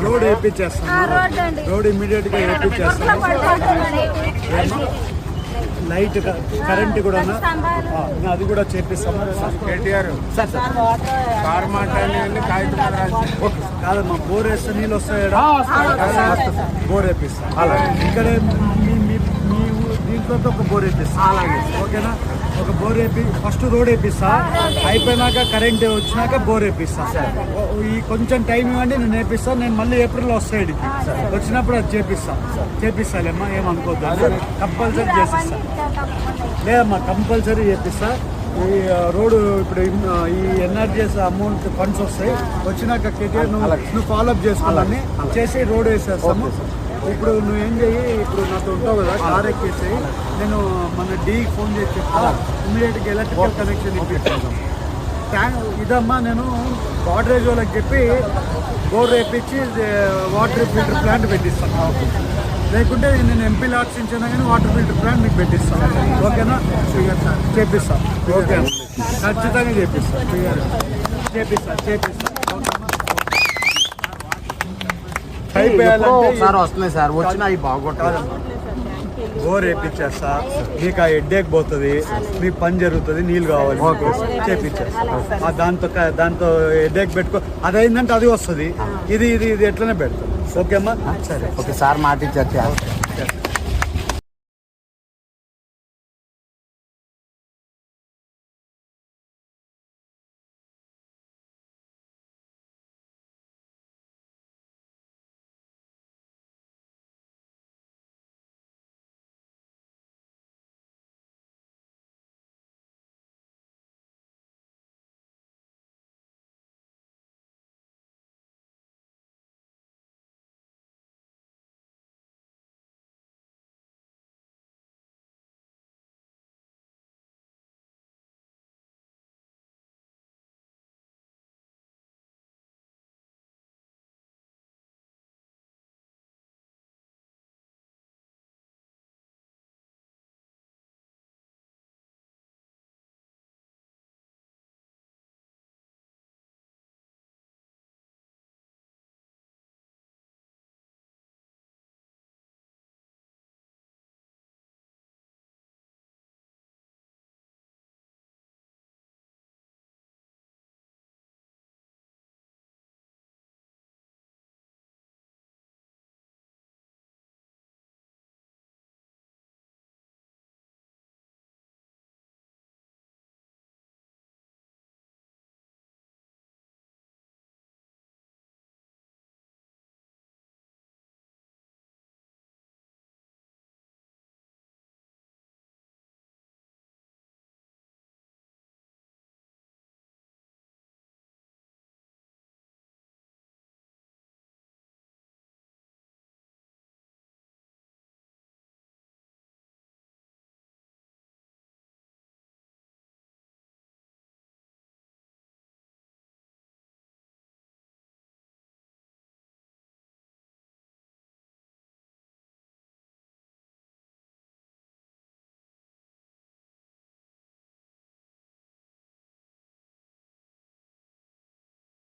Road వేయించేస్తాను, road ఇమ్మీడియట్గా వేయించేస్తాను. Light current కూడా అది కూడా చేపిస్తాము. కాదమ్మా, బోర్ వేస్తే నీళ్ళు వస్తాయి, బోర్ వేపిస్తాం. ఇక్కడే మీ దీంట్లో ఒక బోర్ వేపిస్తాం. ఓకేనా? ఒక బోర్ వేపి ఫస్ట్ రోడ్ వేపిస్తా, అయిపోయినాక కరెంట్ వచ్చినాక బోర్ వేపిస్తా. ఈ కొంచెం టైం ఇవ్వండి, నేను వేపిస్తాను. నేను మళ్ళీ ఏప్రిల్లో వస్తాయి, వచ్చినప్పుడు అది చేపిస్తాలేమ్మా, ఏమనుకోద్దు. కంపల్సరీ చేపిస్తా. లేదమ్మా, కంపల్సరీ చేపిస్తా. ఈ రోడ్డు ఇప్పుడు ఈ ఎన్ఆర్జీఎస్ అమౌంట్ ఫండ్స్ వస్తాయి, వచ్చినాక కేటీఆర్ నువ్వు ఫాలోఅప్ చేసుకోవాలని చేసి రోడ్ వేసేస్తాము. ఇప్పుడు నువ్వేం చెయ్యి, ఇప్పుడు నాతో ఉంటావు కదా, కార్ ఎక్కేసి నేను మన డీకి ఫోన్ చేసి చెప్తా, ఇమీడియట్గా ఎలక్ట్రికల్ కనెక్షన్ ఇప్పించాను. ఇదమ్మా, నేను వాటరేజ్ వాళ్ళకి చెప్పి బోర్ వేపించి వాటర్ ఫిల్టర్ ప్లాంట్ పెట్టిస్తాను. లేకుంటే నేను ఎంపీ లాట్స్ ఇచ్చినా కానీ వాటర్ ఫిల్టర్ ప్లాంట్ మీకు పెట్టిస్తాను. ఓకేనా? చేపిస్తాను. ఓకే, ఖచ్చితంగా చేపిస్తాను. ఒకసారి వస్తున్నాయి సార్, వచ్చినా అవి బాగుంటుంది. బోర్ వేయించేస్తా, నీకు ఆ హెడ్ఏక్ పోతుంది, నీకు పని జరుగుతుంది, నీళ్ళు కావాలి, చేపించేస్తా. దాంతో హెడ్ఏక్ పెట్టుకో, అది అయిందంటే అది వస్తుంది. ఇది ఇది ఇది ఎట్లనే పెడతాం. ఓకే అమ్మా? సరే, ఓకే సార్, మాట ఇచ్చారు.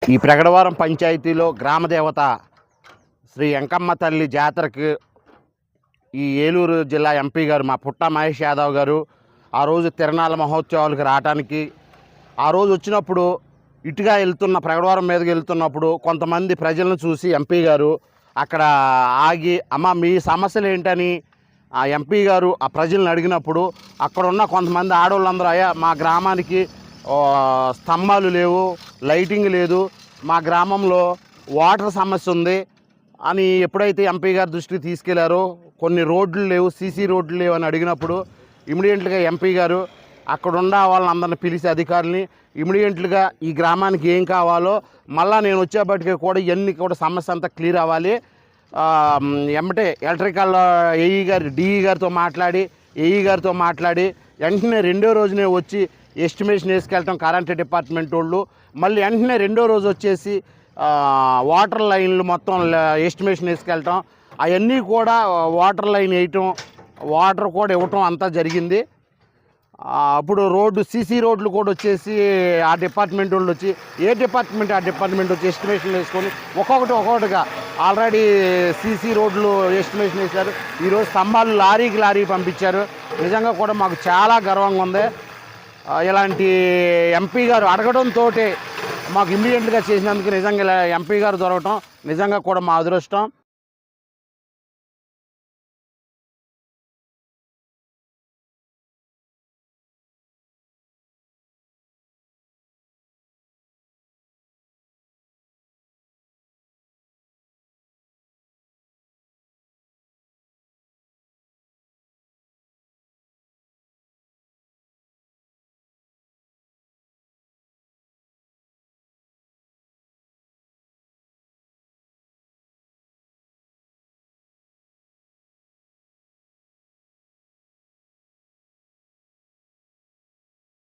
ఈ ప్రగడవరం పంచాయతీలో గ్రామదేవత శ్రీ వెంకమ్మ తల్లి జాతరకి ఈ ఏలూరు జిల్లా ఎంపీ గారు మా పుట్ట మహేష్ యాదవ్ గారు ఆ రోజు తిరణాల మహోత్సవాలకు రావడానికి, ఆ రోజు వచ్చినప్పుడు ఇటుగా వెళ్తున్న ప్రగడవరం మీదకి వెళ్తున్నప్పుడు కొంతమంది ప్రజలను చూసి ఎంపీ గారు అక్కడ ఆగి, అమ్మ మీ సమస్యలు ఏంటని ఆ ఎంపీ గారు ఆ ప్రజలను అడిగినప్పుడు అక్కడ ఉన్న కొంతమంది ఆడవాళ్ళందరూ, అయ్యా మా గ్రామానికి స్తంభాలు లేవు, లైటింగ్ లేదు, మా గ్రామంలో వాటర్ సమస్య ఉంది అని ఎప్పుడైతే ఎంపీ గారి దృష్టికి తీసుకెళ్లారో, కొన్ని రోడ్లు లేవు, సీసీ రోడ్లు లేవు అని అడిగినప్పుడు ఇమీడియట్గా ఎంపీ గారు అక్కడున్న వాళ్ళందరిని పిలిచి అధికారులని ఇమీడియట్గా ఈ గ్రామానికి ఏం కావాలో, మళ్ళీ నేను వచ్చేపటికి కూడా ఇవన్నీ కూడా సమస్య అంతా క్లియర్ అవ్వాలి, ఎమ్మటే ఎలక్ట్రికల్ ఏఈ గారు డిఈ గారితో మాట్లాడి వెంటనే రెండో రోజునే వచ్చి ఎస్టిమేషన్ వేసుకెళ్ళటం కరెంట్ డిపార్ట్మెంట్ వాళ్ళు, మళ్ళీ వెంటనే రెండో రోజు వచ్చేసి వాటర్ లైన్లు మొత్తం ఎస్టిమేషన్ వేసుకెళ్ళటం, అవన్నీ కూడా వాటర్ లైన్ వేయటం, వాటర్ కూడా ఇవ్వటం అంతా జరిగింది. అప్పుడు సీసీ రోడ్లు కూడా వచ్చేసి ఆ డిపార్ట్మెంట్ వాళ్ళు వచ్చి ఏ డిపార్ట్మెంట్ ఆ డిపార్ట్మెంట్ వచ్చి ఎస్టిమేషన్ వేసుకొని ఒక్కొక్కటిగా ఆల్రెడీ సీసీ రోడ్లు ఎస్టిమేషన్ వేశారు. ఈరోజు స్తంభాలు లారీకి పంపించారు. నిజంగా కూడా మాకు చాలా గర్వంగా ఉంది. ఇలాంటి ఎంపీ గారు అడగడంతో మాకు ఇమ్మీడియట్గా చేసినందుకు నిజంగా ఎంపీ గారు దొరకటం నిజంగా కూడా మా అదృష్టం.